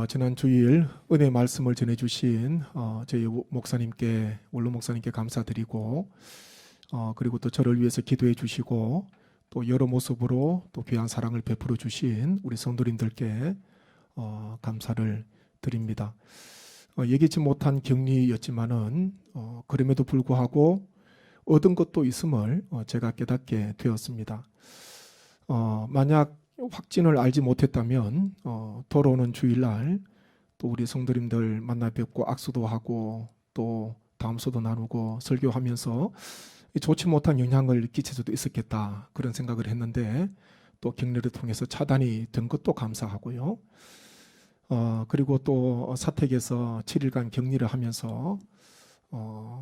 지난 주일 은혜 말씀을 전해주신 저희 목사님께 원로 목사님께 감사드리고 그리고 또 저를 위해서 기도해 주시고 또 여러 모습으로 또 귀한 사랑을 베풀어 주신 우리 성도님들께 감사를 드립니다. 예기치 못한 격리였지만은 그럼에도 불구하고 얻은 것도 있음을 제가 깨닫게 되었습니다. 만약 확진을 알지 못했다면 돌아오는 주일날 또 우리 성도님들 만나 뵙고 악수도 하고 또 담소도 나누고 설교하면서 좋지 못한 영향을 끼칠 수도 있었겠다 그런 생각을 했는데 또 격리를 통해서 차단이 된 것도 감사하고요. 그리고 또 사택에서 7일간 격리를 하면서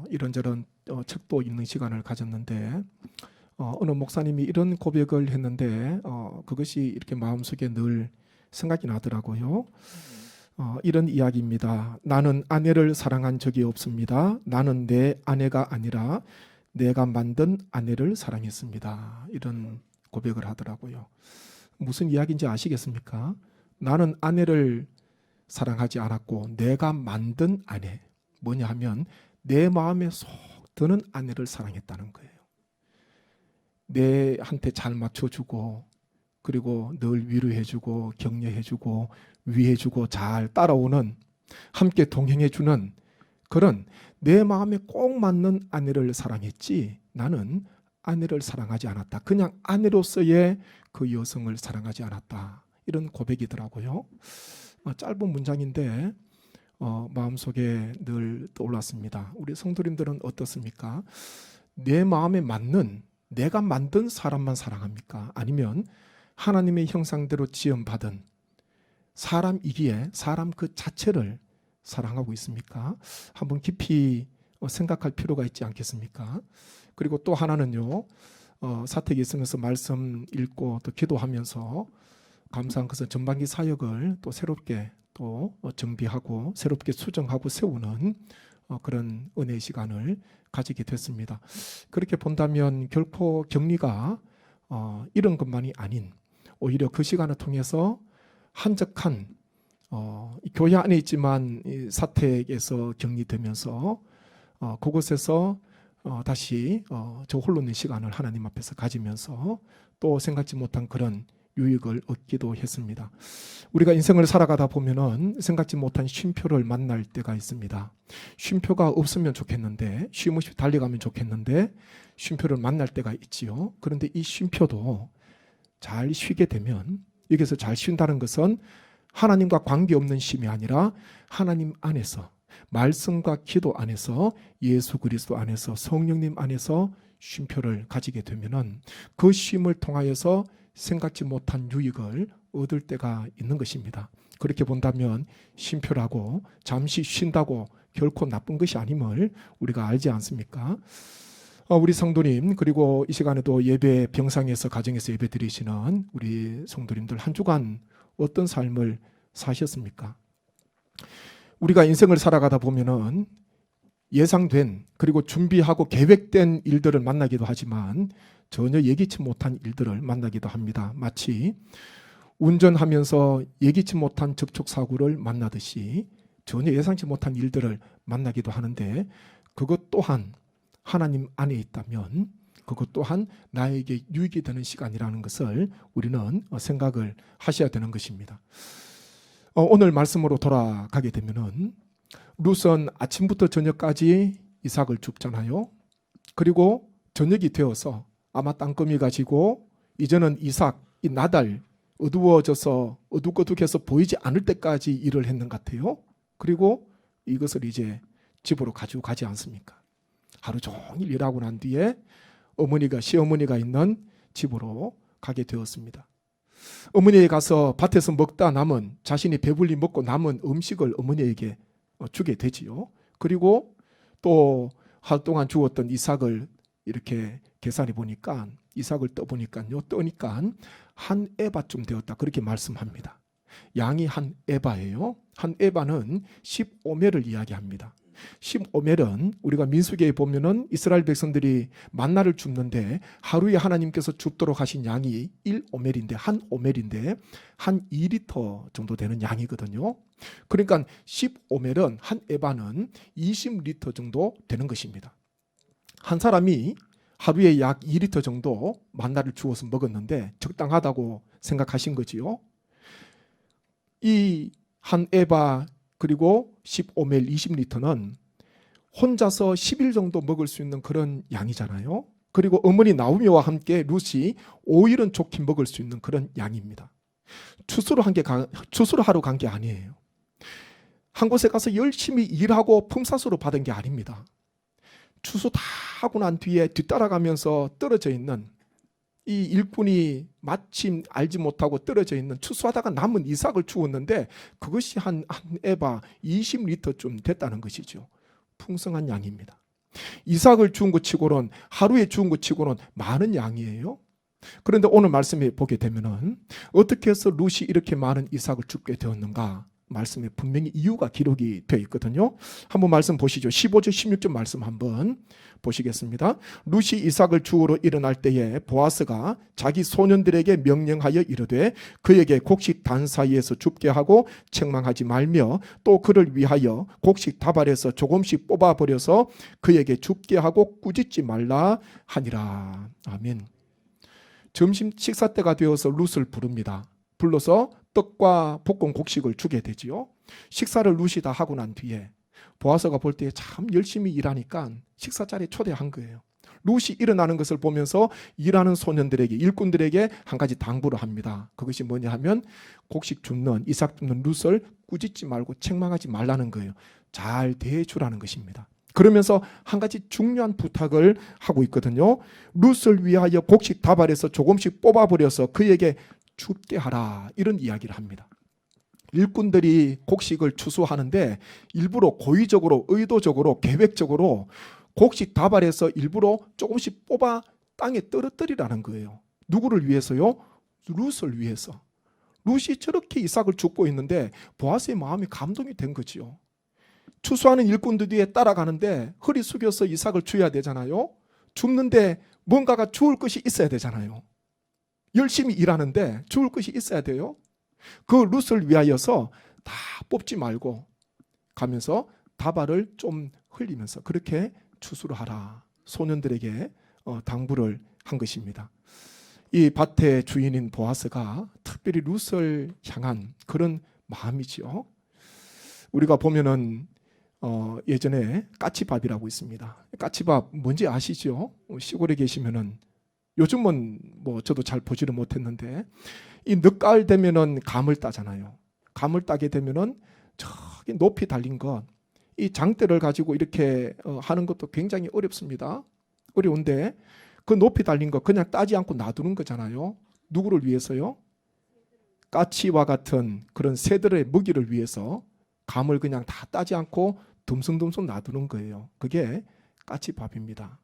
이런저런 책도 읽는 시간을 가졌는데 어느 목사님이 이런 고백을 했는데 그것이 이렇게 마음속에 늘 생각이 나더라고요. 이런 이야기입니다. 나는 아내를 사랑한 적이 없습니다. 나는 내 아내가 아니라 내가 만든 아내를 사랑했습니다. 이런 고백을 하더라고요. 무슨 이야기인지 아시겠습니까? 나는 아내를 사랑하지 않았고 내가 만든 아내, 뭐냐 하면 내 마음에 속 드는 아내를 사랑했다는 거예요. 내한테 잘 맞춰주고 그리고 늘 위로해주고 격려해주고 위해주고 잘 따라오는 함께 동행해주는 그런 내 마음에 꼭 맞는 아내를 사랑했지 나는 아내를 사랑하지 않았다. 그냥 아내로서의 그 여성을 사랑하지 않았다. 이런 고백이더라고요. 짧은 문장인데 마음속에 늘 떠올랐습니다. 우리 성도님들은 어떻습니까? 내 마음에 맞는 내가 만든 사람만 사랑합니까? 아니면 하나님의 형상대로 지음받은 사람이기에 사람 그 자체를 사랑하고 있습니까? 한번 깊이 생각할 필요가 있지 않겠습니까? 그리고 또 하나는요, 사택에 있으면서 말씀 읽고 또 기도하면서 감사한 것은 전반기 사역을 또 새롭게 또 정비하고 새롭게 수정하고 세우는 그런 은혜의 시간을 가지게 됐습니다. 그렇게 본다면 결코 격리가 이런 것만이 아닌 오히려 그 시간을 통해서 한적한 교회 안에 있지만 사택에서 격리되면서 그곳에서 다시 저 홀로 있는 시간을 하나님 앞에서 가지면서 또 생각지 못한 그런 유익을 얻기도 했습니다. 우리가 인생을 살아가다 보면은 생각지 못한 쉼표를 만날 때가 있습니다. 쉼표가 없으면 좋겠는데 쉼없이 달려가면 좋겠는데 쉼표를 만날 때가 있지요. 그런데 이 쉼표도 잘 쉬게 되면 여기서 잘 쉰다는 것은 하나님과 관계없는 쉼이 아니라 하나님 안에서 말씀과 기도 안에서 예수 그리스도 안에서 성령님 안에서 쉼표를 가지게 되면은 그 쉼을 통하여서 생각지 못한 유익을 얻을 때가 있는 것입니다. 그렇게 본다면 쉼표라고 잠시 쉰다고 결코 나쁜 것이 아님을 우리가 알지 않습니까? 우리 성도님 그리고 이 시간에도 예배 병상에서 가정에서 예배 드리시는 우리 성도님들 한 주간 어떤 삶을 사셨습니까? 우리가 인생을 살아가다 보면은 예상된 그리고 준비하고 계획된 일들을 만나기도 하지만 전혀 예기치 못한 일들을 만나기도 합니다. 마치 운전하면서 예기치 못한 접촉사고를 만나듯이 전혀 예상치 못한 일들을 만나기도 하는데 그것 또한 하나님 안에 있다면 그것 또한 나에게 유익이 되는 시간이라는 것을 우리는 생각을 하셔야 되는 것입니다. 오늘 말씀으로 돌아가게 되면은 룻은 아침부터 저녁까지 이삭을 줍잖아요. 그리고 저녁이 되어서 아마 땅거미가 지고 이제는 이삭, 이 나달 어두워져서 어둑어둑해서 보이지 않을 때까지 일을 했는 것 같아요. 그리고 이것을 이제 집으로 가지고 가지 않습니까? 하루 종일 일하고 난 뒤에 시어머니가 있는 집으로 가게 되었습니다. 어머니에 가서 밭에서 먹다 남은 자신이 배불리 먹고 남은 음식을 어머니에게 주게 되지요. 그리고 또 하루 동안 주었던 이삭을 이렇게 계산해 보니까 이삭을 떠보니까요. 떠니까 한 에바쯤 되었다. 그렇게 말씀합니다. 양이 한 에바예요. 한 에바는 15매를 이야기합니다. 15멜은 우리가 민수기에 보면은 이스라엘 백성들이 만나를 줍는데 하루에 하나님께서 줍도록 하신 양이 1오멜인데 한 오멜인데 한 2리터 정도 되는 양이거든요. 그러니까 15멜은 한 에바는 20리터 정도 되는 것입니다. 한 사람이 하루에 약 2리터 정도 만나를 주어서 먹었는데 적당하다고 생각하신 거지요. 이 한 에바 그리고 15멜 20리터는 혼자서 10일 정도 먹을 수 있는 그런 양이잖아요. 그리고 어머니 나오미와 함께 룻이 5일은 좋게 먹을 수 있는 그런 양입니다. 추수를 하러 간 게 아니에요. 한 곳에 가서 열심히 일하고 품삯으로 받은 게 아닙니다. 추수 다 하고 난 뒤에 뒤따라가면서 떨어져 있는 이 일꾼이 마침 알지 못하고 떨어져 있는 추수하다가 남은 이삭을 주었는데 그것이 한 에바 20리터쯤 됐다는 것이죠. 풍성한 양입니다. 이삭을 주은 것 치고는 하루에 주은 것 치고는 많은 양이에요. 그런데 오늘 말씀에 보게 되면은 어떻게 해서 룻이 이렇게 많은 이삭을 줍게 되었는가? 말씀에 분명히 이유가 기록이 되어 있거든요. 한번 말씀 보시죠. 15절 16절 말씀 한번 보시겠습니다. 룻이 이삭을 주우러 일어날 때에 보아스가 자기 소년들에게 명령하여 이르되 그에게 곡식 단 사이에서 줍게 하고 책망하지 말며 또 그를 위하여 곡식 다발에서 조금씩 뽑아버려서 그에게 줍게 하고 꾸짖지 말라 하니라. 아멘. 점심 식사 때가 되어서 룻을 부릅니다. 불러서 떡과 볶은 곡식을 주게 되지요. 식사를 룻이 다 하고 난 뒤에 보아스가 볼 때 참 열심히 일하니까 식사 자리에 초대한 거예요. 룻이 일어나는 것을 보면서 일하는 소년들에게 일꾼들에게 한 가지 당부를 합니다. 그것이 뭐냐 하면 곡식 줍는 이삭 줍는 룻을 꾸짖지 말고 책망하지 말라는 거예요. 잘 대해주라는 것입니다. 그러면서 한 가지 중요한 부탁을 하고 있거든요. 룻을 위하여 곡식 다발에서 조금씩 뽑아버려서 그에게 줍게 하라, 이런 이야기를 합니다. 일꾼들이 곡식을 추수하는데 일부러 고의적으로 의도적으로 계획적으로 곡식 다발에서 일부러 조금씩 뽑아 땅에 떨어뜨리라는 거예요. 누구를 위해서요? 룻을 위해서. 룻이 저렇게 이삭을 줍고 있는데 보아스의 마음이 감동이 된 거지요. 추수하는 일꾼들 뒤에 따라가는데 허리 숙여서 이삭을 줘야 되잖아요. 줍는데 뭔가가 주울 것이 있어야 되잖아요. 열심히 일하는데 주울 것이 있어야 돼요. 그 룻을 위하여서 다 뽑지 말고 가면서 다발을 좀 흘리면서 그렇게 추수를 하라. 소년들에게 당부를 한 것입니다. 이 밭의 주인인 보아스가 특별히 룻을 향한 그런 마음이지요. 우리가 보면은 예전에 까치밥이라고 있습니다. 까치밥 뭔지 아시죠? 시골에 계시면은 요즘은 뭐 저도 잘 보지를 못했는데 이 늦가을 되면은 감을 따잖아요. 감을 따게 되면은 저기 높이 달린 것, 이 장대를 가지고 이렇게 하는 것도 굉장히 어렵습니다. 어려운데 그 높이 달린 거 그냥 따지 않고 놔두는 거잖아요. 누구를 위해서요? 까치와 같은 그런 새들의 먹이를 위해서 감을 그냥 다 따지 않고 듬성듬성 놔두는 거예요. 그게 까치밥입니다.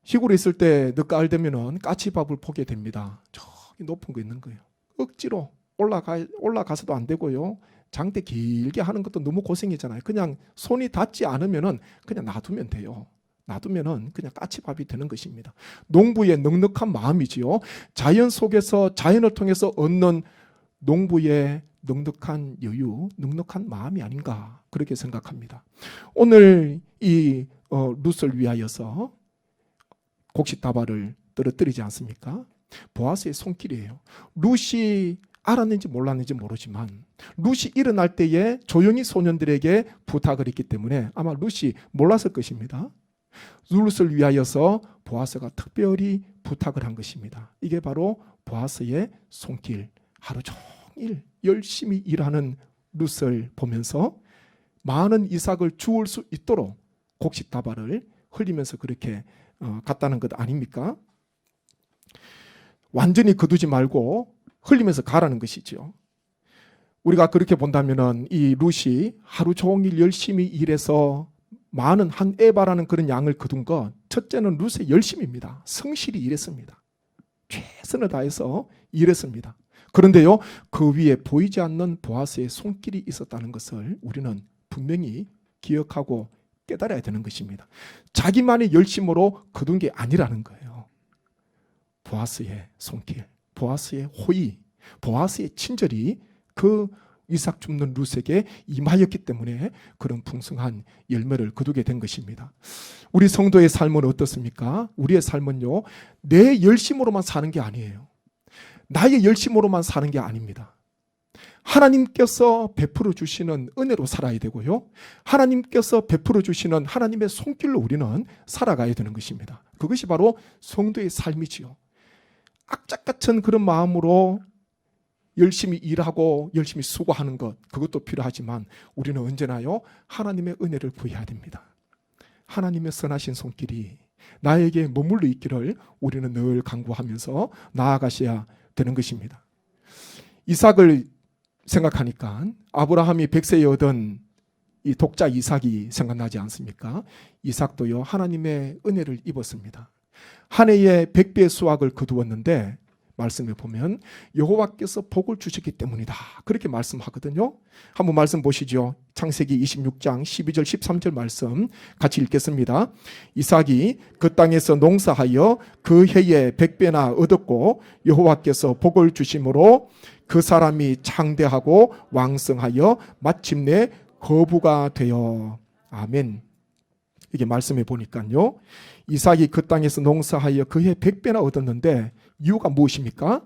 시골에 있을 때 늦가을 되면은 까치밥을 보게 됩니다. 저기 높은 거 있는 거예요. 억지로 올라가서도 안 되고요. 장대 길게 하는 것도 너무 고생이잖아요. 그냥 손이 닿지 않으면은 그냥 놔두면 돼요. 놔두면은 그냥 까치밥이 되는 것입니다. 농부의 넉넉한 마음이지요. 자연 속에서 자연을 통해서 얻는 농부의 넉넉한 여유, 넉넉한 마음이 아닌가 그렇게 생각합니다. 오늘 이 룻을 위하여서 곡식 다발을 떨어뜨리지 않습니까? 보아스의 손길이에요. 룻이 알았는지 몰랐는지 모르지만 룻이 일어날 때에 조용히 소년들에게 부탁을 했기 때문에 아마 룻이 몰랐을 것입니다. 룻을 위하여서 보아스가 특별히 부탁을 한 것입니다. 이게 바로 보아스의 손길. 하루 종일 열심히 일하는 룻을 보면서 많은 이삭을 주울 수 있도록 곡식 다발을 흘리면서 그렇게 갔다는 것 아닙니까? 완전히 거두지 말고 흘리면서 가라는 것이죠. 우리가 그렇게 본다면은 이 룻이 하루 종일 열심히 일해서 많은 한 에바라는 그런 양을 거둔 것, 첫째는 룻의 열심입니다. 성실히 일했습니다. 최선을 다해서 일했습니다. 그런데요, 그 위에 보이지 않는 보아스의 손길이 있었다는 것을 우리는 분명히 기억하고 깨달아야 되는 것입니다. 자기만의 열심으로 거둔 게 아니라는 거예요. 보아스의 손길, 보아스의 호의, 보아스의 친절이 그 이삭 줍는 룻에게 임하였기 때문에 그런 풍성한 열매를 거두게 된 것입니다. 우리 성도의 삶은 어떻습니까? 우리의 삶은요, 내 열심으로만 사는 게 아니에요. 나의 열심으로만 사는 게 아닙니다. 하나님께서 베풀어 주시는 은혜로 살아야 되고요, 하나님께서 베풀어 주시는 하나님의 손길로 우리는 살아가야 되는 것입니다. 그것이 바로 성도의 삶이지요. 악착같은 그런 마음으로 열심히 일하고 열심히 수고하는 것, 그것도 필요하지만 우리는 언제나요, 하나님의 은혜를 구해야 됩니다. 하나님의 선하신 손길이 나에게 머물러 있기를 우리는 늘 간구하면서 나아가셔야 되는 것입니다. 이삭을 생각하니까 아브라함이 100세에 얻은 이 독자 이삭이 생각나지 않습니까? 이삭도요, 하나님의 은혜를 입었습니다. 한 해에 100배의 수확을 거두었는데 말씀에 보면 여호와께서 복을 주셨기 때문이다, 그렇게 말씀하거든요. 한번 말씀 보시죠. 창세기 26장 12절 13절 말씀 같이 읽겠습니다. 이삭이 그 땅에서 농사하여 그 해에 100배나 얻었고 여호와께서 복을 주심으로 그 사람이 창대하고 왕성하여 마침내 거부가 되어. 아멘. 이게 말씀해 보니까요, 이삭이 그 땅에서 농사하여 그 해 100배나 얻었는데 이유가 무엇입니까?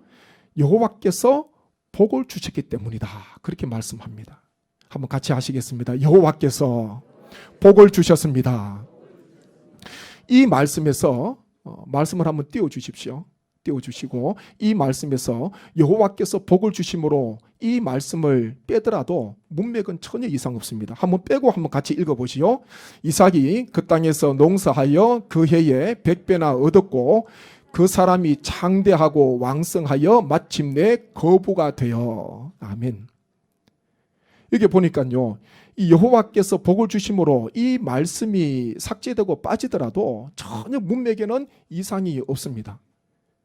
여호와께서 복을 주셨기 때문이다, 그렇게 말씀합니다. 한번 같이 하시겠습니다. 여호와께서 복을 주셨습니다. 이 말씀에서 말씀을 한번 띄워주십시오. 띄워주시고, 이 말씀에서 여호와께서 복을 주심으로 이 말씀을 빼더라도 문맥은 전혀 이상 없습니다. 한번 빼고 한번 같이 읽어보시오. 이삭이 그 땅에서 농사하여 그 해에 100배나 얻었고 그 사람이 창대하고 왕성하여 마침내 거부가 되어. 아멘. 이게 보니까요, 이 여호와께서 복을 주심으로 이 말씀이 삭제되고 빠지더라도 전혀 문맥에는 이상이 없습니다.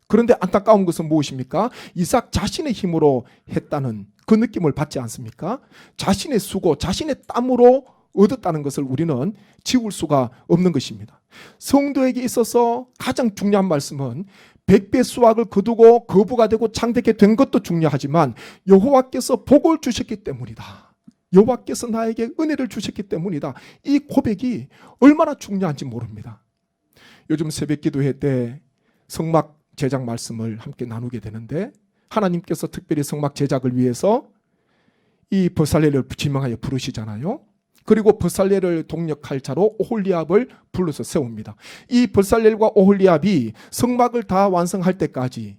그런데 안타까운 것은 무엇입니까? 이삭 자신의 힘으로 했다는 그 느낌을 받지 않습니까? 자신의 수고, 자신의 땀으로 얻었다는 것을 우리는 지울 수가 없는 것입니다. 성도에게 있어서 가장 중요한 말씀은 100배 수확을 거두고 거부가 되고 창대케 된 것도 중요하지만 여호와께서 복을 주셨기 때문이다, 여호와께서 나에게 은혜를 주셨기 때문이다, 이 고백이 얼마나 중요한지 모릅니다. 요즘 새벽 기도회 때 성막 제작 말씀을 함께 나누게 되는데 하나님께서 특별히 성막 제작을 위해서 이 버살렐을 지명하여 부르시잖아요. 그리고 버살렐을 동력할 자로 오홀리압을 불러서 세웁니다. 이 버살렐과 오홀리압이 성막을 다 완성할 때까지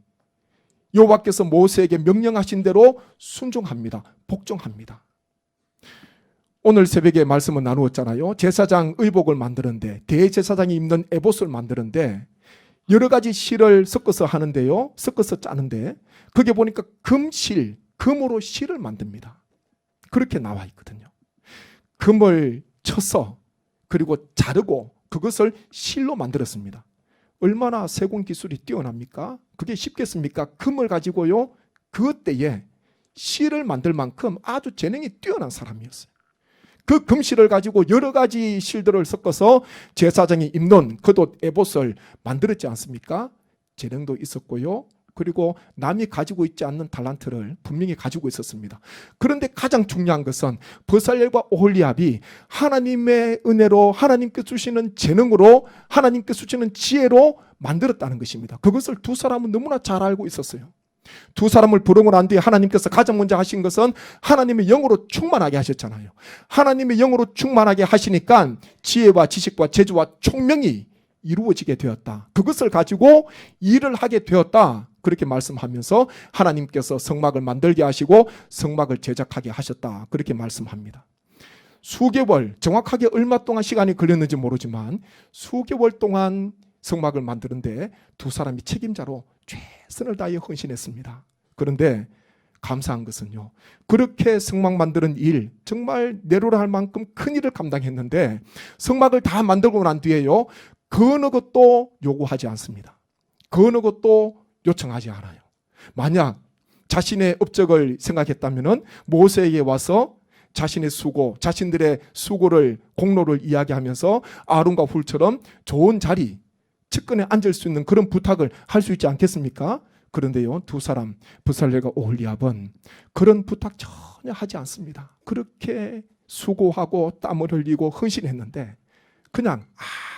여호와께서 모세에게 명령하신 대로 순종합니다. 복종합니다. 오늘 새벽에 말씀을 나누었잖아요. 제사장 의복을 만드는데, 대제사장이 입는 에봇을 만드는데 여러 가지 실을 섞어서 하는데요, 섞어서 짜는데 그게 보니까 금실, 금으로 실을 만듭니다. 그렇게 나와 있거든요. 금을 쳐서 그리고 자르고 그것을 실로 만들었습니다. 얼마나 세공 기술이 뛰어납니까? 그게 쉽겠습니까? 금을 가지고요, 그때에 실을 만들 만큼 아주 재능이 뛰어난 사람이었어요. 그 금실을 가지고 여러 가지 실들을 섞어서 제사장이 입는 겉옷 에봇을 만들었지 않습니까? 재능도 있었고요, 그리고 남이 가지고 있지 않는 달란트를 분명히 가지고 있었습니다. 그런데 가장 중요한 것은 버살렐과 오홀리압이 하나님의 은혜로, 하나님께 주시는 재능으로, 하나님께 주시는 지혜로 만들었다는 것입니다. 그것을 두 사람은 너무나 잘 알고 있었어요. 두 사람을 부르고 난 뒤에 하나님께서 가장 먼저 하신 것은 하나님의 영으로 충만하게 하셨잖아요. 하나님의 영으로 충만하게 하시니까 지혜와 지식과 재주와 총명이 이루어지게 되었다. 그것을 가지고 일을 하게 되었다. 그렇게 말씀하면서 하나님께서 성막을 만들게 하시고 성막을 제작하게 하셨다. 그렇게 말씀합니다. 수개월, 정확하게 얼마 동안 시간이 걸렸는지 모르지만 수개월 동안 성막을 만드는데 두 사람이 책임자로 최선을 다해 헌신했습니다. 그런데 감사한 것은요, 그렇게 성막 만드는 일, 정말 내로라 할 만큼 큰 일을 감당했는데 성막을 다 만들고 난 뒤에요, 그 어느 것도 요구하지 않습니다. 그 어느 것도 요청하지 않아요. 만약 자신의 업적을 생각했다면 모세에게 와서 자신의 수고, 자신들의 수고를, 공로를 이야기하면서 아론과 훌처럼 좋은 자리, 측근에 앉을 수 있는 그런 부탁을 할 수 있지 않겠습니까? 그런데요, 두 사람, 브살렐과 오홀리압은 그런 부탁 전혀 하지 않습니다. 그렇게 수고하고 땀을 흘리고 헌신했는데 그냥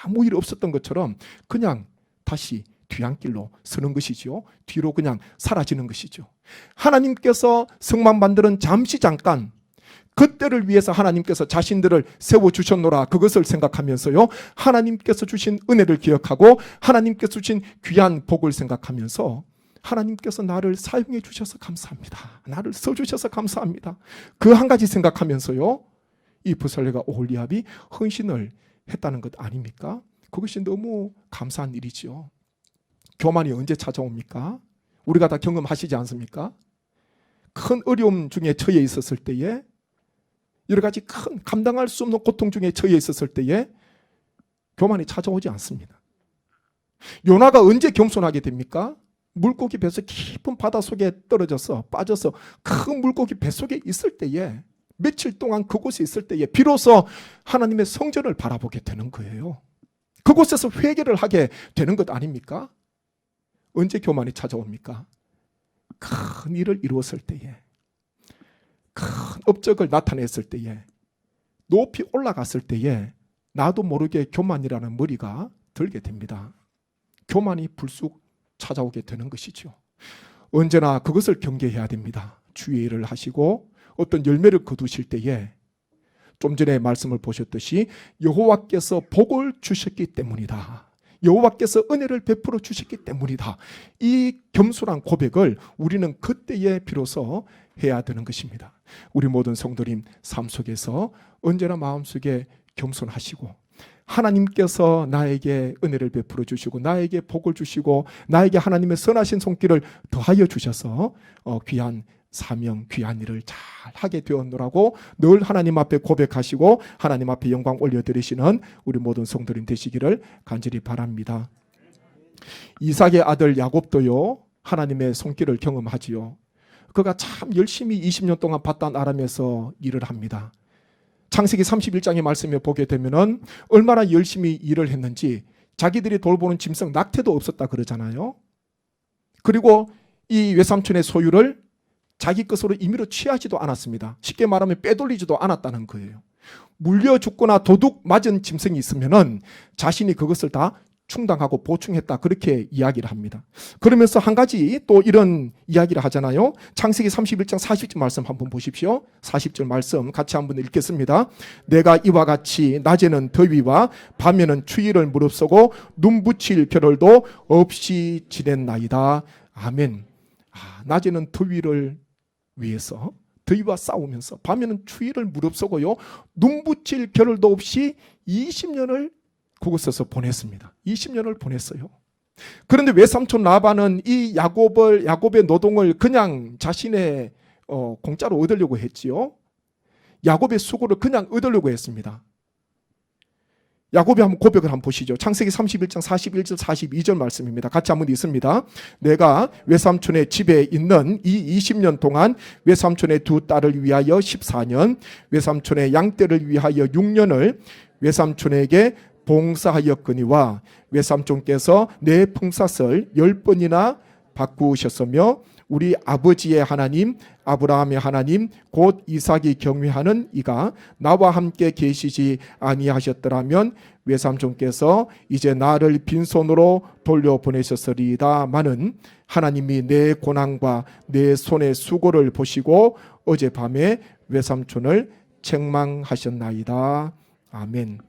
아무 일 없었던 것처럼 그냥 다시 뒤안길로 서는 것이죠. 뒤로 그냥 사라지는 것이죠. 하나님께서 성막 만드는 잠깐 그때를 위해서 하나님께서 자신들을 세워주셨노라, 그것을 생각하면서요, 하나님께서 주신 은혜를 기억하고 하나님께서 주신 귀한 복을 생각하면서 하나님께서 나를 사용해 주셔서 감사합니다, 나를 써주셔서 감사합니다, 그 한 가지 생각하면서요, 이 브살렐과 오홀리압이 헌신을 했다는 것 아닙니까? 그것이 너무 감사한 일이죠. 교만이 언제 찾아옵니까? 우리가 다 경험하시지 않습니까? 큰 어려움 중에 처해 있었을 때에, 여러 가지 큰 감당할 수 없는 고통 중에 처해 있었을 때에 교만이 찾아오지 않습니다. 요나가 언제 겸손하게 됩니까? 물고기 뱃속 깊은 바다 속에 떨어져서 빠져서 큰 물고기 뱃속에 있을 때에, 며칠 동안 그곳에 있을 때에 비로소 하나님의 성전을 바라보게 되는 거예요. 그곳에서 회개를 하게 되는 것 아닙니까? 언제 교만이 찾아옵니까? 큰 일을 이루었을 때에, 큰 업적을 나타냈을 때에, 높이 올라갔을 때에 나도 모르게 교만이라는 머리가 들게 됩니다. 교만이 불쑥 찾아오게 되는 것이죠. 언제나 그것을 경계해야 됩니다. 주의 일을 하시고 어떤 열매를 거두실 때에 좀 전에 말씀을 보셨듯이 여호와께서 복을 주셨기 때문이다, 여호와께서 은혜를 베풀어 주셨기 때문이다, 이 겸손한 고백을 우리는 그때에 비로소 해야 되는 것입니다. 우리 모든 성도님 삶 속에서 언제나 마음속에 겸손하시고 하나님께서 나에게 은혜를 베풀어 주시고 나에게 복을 주시고 나에게 하나님의 선하신 손길을 더하여 주셔서 귀한 사명, 귀한 일을 잘 하게 되었노라고 늘 하나님 앞에 고백하시고 하나님 앞에 영광 올려드리시는 우리 모든 성도님 되시기를 간절히 바랍니다. 이삭의 아들 야곱도요, 하나님의 손길을 경험하지요. 그가 참 열심히 20년 동안 바단 아람에서 일을 합니다. 창세기 31장의 말씀에 보게 되면은 얼마나 열심히 일을 했는지, 자기들이 돌보는 짐승 낙태도 없었다 그러잖아요. 그리고 이 외삼촌의 소유를 자기 것으로 임의로 취하지도 않았습니다. 쉽게 말하면 빼돌리지도 않았다는 거예요. 물려 죽거나 도둑 맞은 짐승이 있으면은 자신이 그것을 다 충당하고 보충했다, 그렇게 이야기를 합니다. 그러면서 한 가지 또 이런 이야기를 하잖아요. 창세기 31장 40절 말씀 한번 보십시오. 40절 말씀 같이 한번 읽겠습니다. 내가 이와 같이 낮에는 더위와 밤에는 추위를 무릅쓰고 눈 붙일 겨를도 없이 지냈나이다. 아멘. 낮에는 더위를 위해서 더위와 싸우면서 밤에는 추위를 무릅쓰고요, 눈 붙일 겨를도 없이 20년을 그곳에서 보냈습니다. 20년을 보냈어요. 그런데 외삼촌 라반은 이 야곱의 노동을 그냥 자신의 공짜로 얻으려고 했지요. 야곱의 수고를 그냥 얻으려고 했습니다. 야곱이 한번 고백을 한번 보시죠. 창세기 31장 41절 42절 말씀입니다. 같이 한번 읽습니다. 내가 외삼촌의 집에 있는 이 20년 동안 외삼촌의 두 딸을 위하여 14년, 외삼촌의 양떼를 위하여 6년을 외삼촌에게 봉사하였거니와 외삼촌께서 내 품삯을 10번이나 바꾸셨으며 우리 아버지의 하나님 아브라함의 하나님 곧 이삭이 경외하는 이가 나와 함께 계시지 아니하셨더라면 외삼촌께서 이제 나를 빈손으로 돌려보내셨으리이다마는 하나님이 내 고난과 내 손의 수고를 보시고 어젯밤에 외삼촌을 책망하셨나이다. 아멘.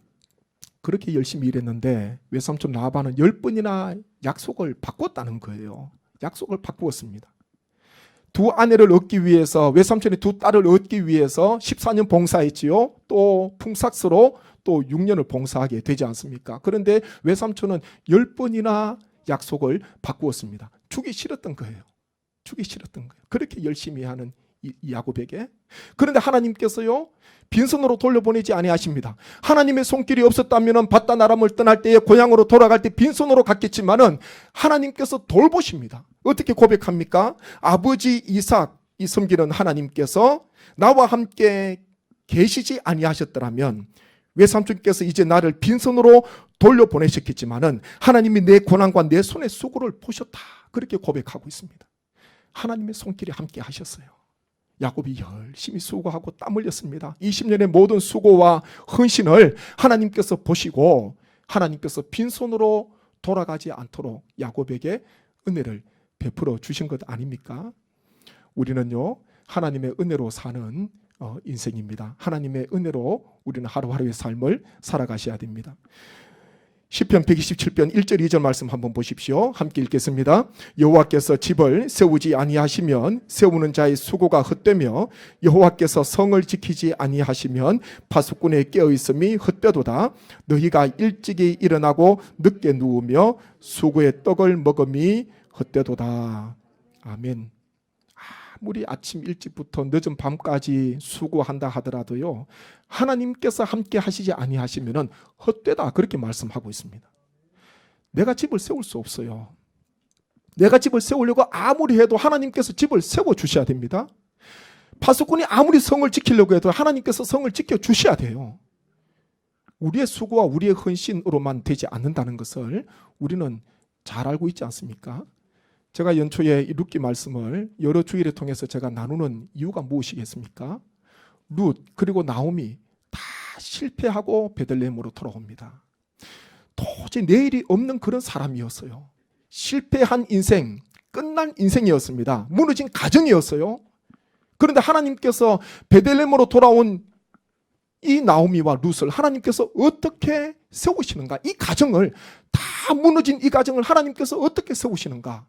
그렇게 열심히 일했는데 외삼촌 라반은 10번이나 약속을 바꿨다는 거예요. 약속을 바꾸었습니다. 두 아내를 얻기 위해서, 외삼촌의 두 딸을 얻기 위해서 14년 봉사했지요. 또 품삯으로 또 6년을 봉사하게 되지 않습니까? 그런데 외삼촌은 10번이나 약속을 바꾸었습니다. 주기 싫었던 거예요. 주기 싫었던 거예요. 그렇게 열심히 하는 이 야곱에게. 그런데 하나님께서요, 빈손으로 돌려보내지 아니하십니다. 하나님의 손길이 없었다면 바단 아람을 떠날 때에 고향으로 돌아갈 때 빈손으로 갔겠지만은 하나님께서 돌보십니다. 어떻게 고백합니까? 아버지 이삭이 섬기는 하나님께서 나와 함께 계시지 아니하셨더라면 외삼촌께서 이제 나를 빈손으로 돌려보내셨겠지만은 하나님이 내 고난과 내 손의 수고를 보셨다. 그렇게 고백하고 있습니다. 하나님의 손길이 함께 하셨어요. 야곱이 열심히 수고하고 땀 흘렸습니다. 20년의 모든 수고와 헌신을 하나님께서 보시고 하나님께서 빈손으로 돌아가지 않도록 야곱에게 은혜를 베풀어 주신 것 아닙니까? 우리는요, 하나님의 은혜로 사는 인생입니다. 하나님의 은혜로 우리는 하루하루의 삶을 살아가셔야 됩니다. 시편 127편 1절 2절 말씀 한번 보십시오. 함께 읽겠습니다. 여호와께서 집을 세우지 아니하시면 세우는 자의 수고가 헛되며 여호와께서 성을 지키지 아니하시면 파수꾼의 깨어있음이 헛되도다. 너희가 일찍이 일어나고 늦게 누우며 수고의 떡을 먹음이 헛되도다. 아멘. 아무리 아침 일찍부터 늦은 밤까지 수고한다 하더라도요, 하나님께서 함께 하시지 아니하시면 헛되다, 그렇게 말씀하고 있습니다. 내가 집을 세울 수 없어요. 내가 집을 세우려고 아무리 해도 하나님께서 집을 세워주셔야 됩니다. 파수꾼이 아무리 성을 지키려고 해도 하나님께서 성을 지켜주셔야 돼요. 우리의 수고와 우리의 헌신으로만 되지 않는다는 것을 우리는 잘 알고 있지 않습니까? 제가 연초에 이 룻기 말씀을 여러 주일을 통해서 제가 나누는 이유가 무엇이겠습니까? 룻 그리고 나오미 다 실패하고 베들레헴으로 돌아옵니다. 도저히 내일이 없는 그런 사람이었어요. 실패한 인생, 끝난 인생이었습니다. 무너진 가정이었어요. 그런데 하나님께서 베들레헴으로 돌아온 이 나오미와 룻을 하나님께서 어떻게 세우시는가? 이 가정을, 다 무너진 이 가정을 하나님께서 어떻게 세우시는가?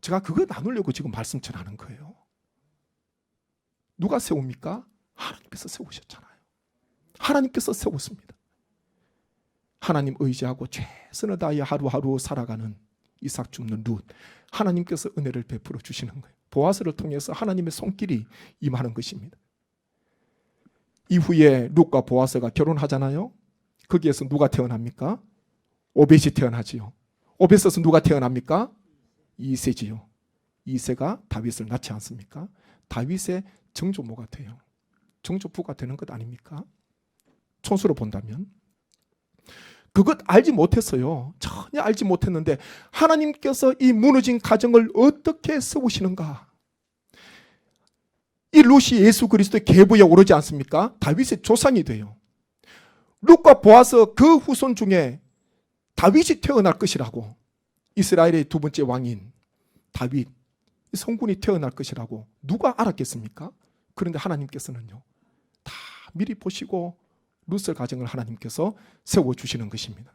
제가 그거 나누려고 지금 말씀 전하는 거예요. 누가 세웁니까? 하나님께서 세우셨잖아요. 하나님께서 세웠습니다. 하나님 의지하고 최선을 다해 하루하루 살아가는 이삭 줍는 룻, 하나님께서 은혜를 베풀어 주시는 거예요. 보아스를 통해서 하나님의 손길이 임하는 것입니다. 이후에 룻과 보아스가 결혼하잖아요. 거기에서 누가 태어납니까? 오벳이 태어나지요. 오벳에서 누가 태어납니까? 이새지요. 이새가 다윗을 낳지 않습니까? 다윗의 정조모가 돼요. 정조부가 되는 것 아닙니까? 총수로 본다면. 그것 알지 못했어요. 전혀 알지 못했는데 하나님께서 이 무너진 가정을 어떻게 세우시는가? 이 룻이 예수 그리스도의 계보에 오르지 않습니까? 다윗의 조상이 돼요. 룻과 보아스 그 후손 중에 다윗이 태어날 것이라고, 이스라엘의 두 번째 왕인 다윗, 성군이 태어날 것이라고 누가 알았겠습니까? 그런데 하나님께서는요, 다 미리 보시고 룻의 가정을 하나님께서 세워주시는 것입니다.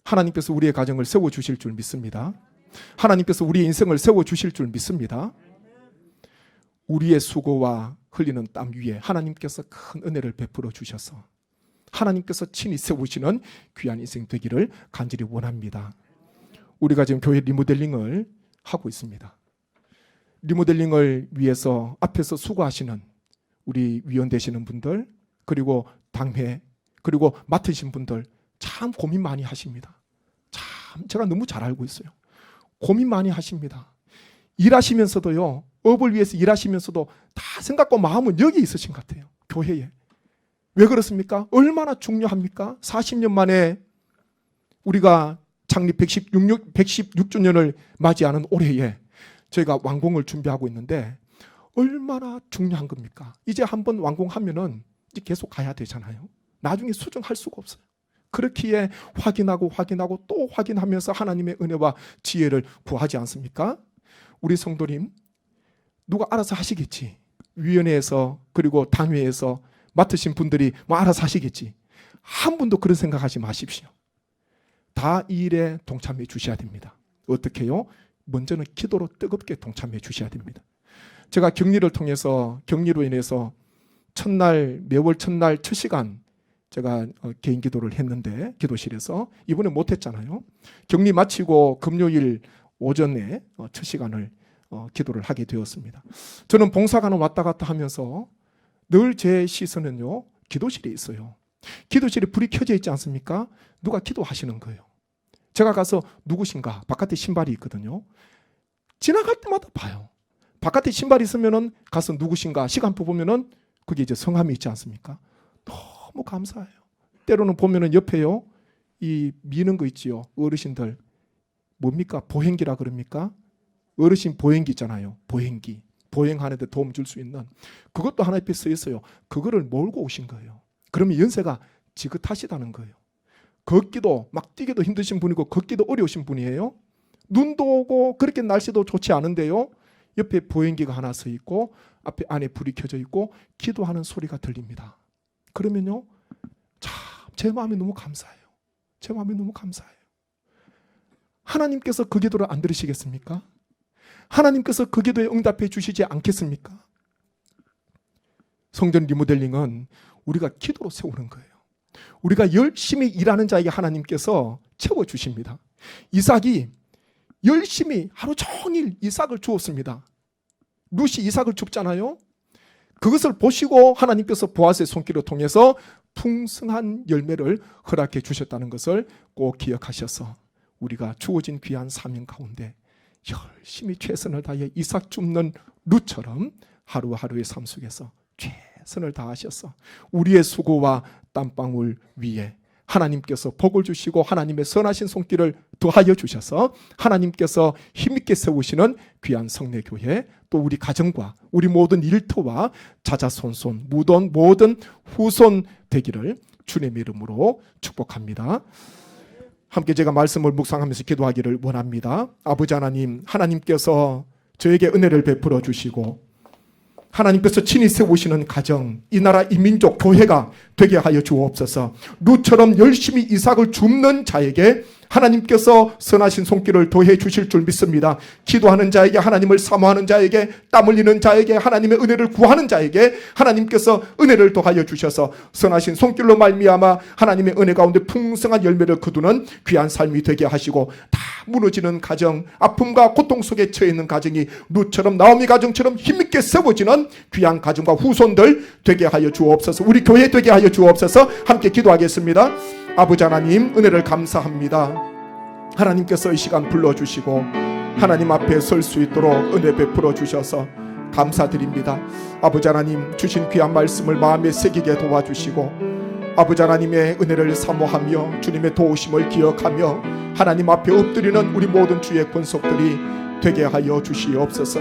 하나님께서 우리의 가정을 세워주실 줄 믿습니다. 하나님께서 우리의 인생을 세워주실 줄 믿습니다. 우리의 수고와 흘리는 땀 위에 하나님께서 큰 은혜를 베풀어 주셔서 하나님께서 친히 세우시는 귀한 인생 되기를 간절히 원합니다. 우리가 지금 교회 리모델링을 하고 있습니다. 리모델링을 위해서 앞에서 수고하시는 우리 위원 되시는 분들, 그리고 당회, 그리고 맡으신 분들 참 고민 많이 하십니다. 참 제가 너무 잘 알고 있어요. 고민 많이 하십니다. 일하시면서도요, 업을 위해서 일하시면서도 다 생각과 마음은 여기 있으신 것 같아요. 교회에. 왜 그렇습니까? 얼마나 중요합니까? 40년 만에 우리가 창립 116주년을 맞이하는 올해에 저희가 완공을 준비하고 있는데 얼마나 중요한 겁니까? 이제 한번 완공하면은 이제 계속 가야 되잖아요. 나중에 수정할 수가 없어요. 그렇기에 확인하고 또 확인하면서 하나님의 은혜와 지혜를 구하지 않습니까? 우리 성도님, 누가 알아서 하시겠지. 위원회에서 그리고 당회에서 맡으신 분들이 뭐 알아서 하시겠지. 한 분도 그런 생각하지 마십시오. 다 이 일에 동참해 주셔야 됩니다. 어떻게 해요? 먼저는 기도로 뜨겁게 동참해 주셔야 됩니다. 제가 격리를 통해서, 격리로 인해서 매월 첫날 첫 시간 제가 개인 기도를 했는데, 기도실에서 이번에 못했잖아요. 격리 마치고 금요일 오전에 첫 시간을 기도를 하게 되었습니다. 저는 봉사관을 왔다 갔다 하면서 늘 제 시선은요, 기도실에 있어요. 기도실에 불이 켜져 있지 않습니까? 누가 기도하시는 거예요. 제가 가서 누구신가? 바깥에 신발이 있거든요. 지나갈 때마다 봐요. 바깥에 신발이 있으면은 가서 누구신가? 시간표 보면은 그게 이제 성함이 있지 않습니까? 너무 감사해요. 때로는 보면은 옆에요, 이 미는 거 있지요. 어르신들 뭡니까? 보행기라 그럽니까? 어르신 보행기 있잖아요. 보행기. 보행하는 데 도움 줄 수 있는 그것도 하나 옆에 써 있어요. 그거를 몰고 오신 거예요. 그러면 연세가 지긋하시다는 거예요. 걷기도 막 뛰기도 힘드신 분이고 걷기도 어려우신 분이에요. 눈도 오고 그렇게 날씨도 좋지 않은데요. 옆에 보행기가 하나 서 있고 앞에 안에 불이 켜져 있고 기도하는 소리가 들립니다. 그러면요, 참 제 마음이 너무 감사해요. 제 마음이 너무 감사해요. 하나님께서 그 기도를 안 들으시겠습니까? 하나님께서 그 기도에 응답해 주시지 않겠습니까? 성전 리모델링은 우리가 기도로 세우는 거예요. 우리가 열심히 일하는 자에게 하나님께서 채워주십니다. 이삭이 열심히 하루 종일 이삭을 주었습니다. 룻이 이삭을 줍잖아요. 그것을 보시고 하나님께서 보아스의 손길을 통해서 풍성한 열매를 허락해 주셨다는 것을 꼭 기억하셔서 우리가 주어진 귀한 사명 가운데 열심히 최선을 다해 이삭 줍는 룻처럼 하루하루의 삶 속에서 최선을 다하셔서 우리의 수고와 땀방울 위에 하나님께서 복을 주시고 하나님의 선하신 손길을 더하여 주셔서 하나님께서 힘있게 세우시는 귀한 성례교회, 또 우리 가정과 우리 모든 일터와 자자손손 묻은 모든 후손 되기를 주님의 이름으로 축복합니다. 함께 제가 말씀을 묵상하면서 기도하기를 원합니다. 아버지 하나님, 하나님께서 저에게 은혜를 베풀어 주시고 하나님께서 친히 세우시는 가정, 이 나라 이 민족 교회가 되게 하여 주옵소서. 룻처럼 열심히 이삭을 줍는 자에게 하나님께서 선하신 손길을 더해 주실 줄 믿습니다. 기도하는 자에게, 하나님을 사모하는 자에게, 땀 흘리는 자에게, 하나님의 은혜를 구하는 자에게 하나님께서 은혜를 더하여 주셔서 선하신 손길로 말미암아 하나님의 은혜 가운데 풍성한 열매를 거두는 귀한 삶이 되게 하시고, 다 무너지는 가정, 아픔과 고통 속에 처해 있는 가정이 룻처럼 나오미 가정처럼 힘있게 세워지는 귀한 가정과 후손들 되게 하여 주옵소서. 우리 교회 되게 하여 주옵소서. 함께 기도하겠습니다. 아버지 하나님, 은혜를 감사합니다. 하나님께서 이 시간 불러주시고 하나님 앞에 설 수 있도록 은혜 베풀어 주셔서 감사드립니다. 아버지 하나님, 주신 귀한 말씀을 마음에 새기게 도와주시고 아버지 하나님의 은혜를 사모하며 주님의 도우심을 기억하며 하나님 앞에 엎드리는 우리 모든 주의 권속들이 되게 하여 주시옵소서.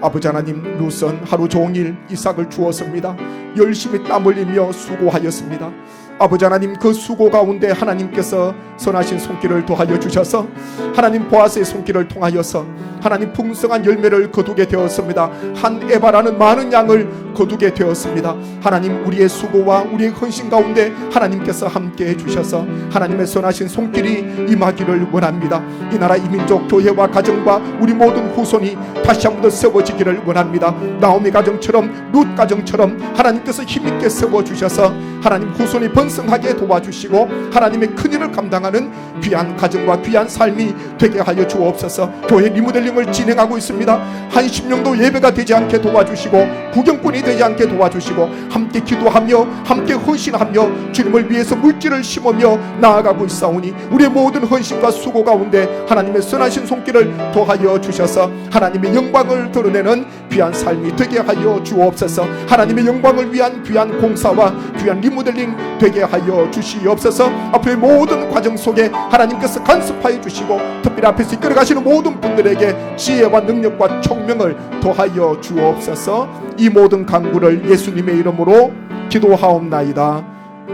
아버지 하나님, 룻은 하루 종일 이삭을 주었습니다. 열심히 땀 흘리며 수고하였습니다. 아버지 하나님, 그 수고 가운데 하나님께서 선하신 손길을 더하여 주셔서 하나님 보아스의 손길을 통하여서 하나님 풍성한 열매를 거두게 되었습니다. 한 에바라는 많은 양을 거두게 되었습니다. 하나님, 우리의 수고와 우리의 헌신 가운데 하나님께서 함께 해주셔서 하나님의 선하신 손길이 임하기를 원합니다. 이 나라 이 민족 교회와 가정과 우리 모든 후손이 다시 한 번 더 세워지기를 원합니다. 나오미 가정처럼 룻 가정처럼 하나님께서 힘있게 세워주셔서 하나님 후손이 번성하게 도와주시고 하나님의 큰일을 감당하는 귀한 가정과 귀한 삶이 되게 하여 주옵소서. 교회 리모델링을 진행하고 있습니다. 한 10년도 예배가 되지 않게 도와주시고 구경꾼이 되지 않게 도와주시고 함께 기도하며 함께 헌신하며 주님을 위해서 물질을 심으며 나아가고 있사오니 우리의 모든 헌신과 수고 가운데 하나님의 선하신 손길을 더하여 주셔서 하나님의 영광을 드러내는 귀한 삶이 되게 하여 주옵소서. 하나님의 영광을 위한 귀한 공사와 귀한 리모델링 되게 하여 주시옵소서. 앞으로의 모든 과정 속에 하나님께서 간섭하여 주시고 특별히 앞에서 이끌어가시는 모든 분들에게 지혜와 능력과 총명을 더하여 주옵소서. 이 모든 간구를 예수님의 이름으로 기도하옵나이다.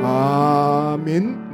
아멘.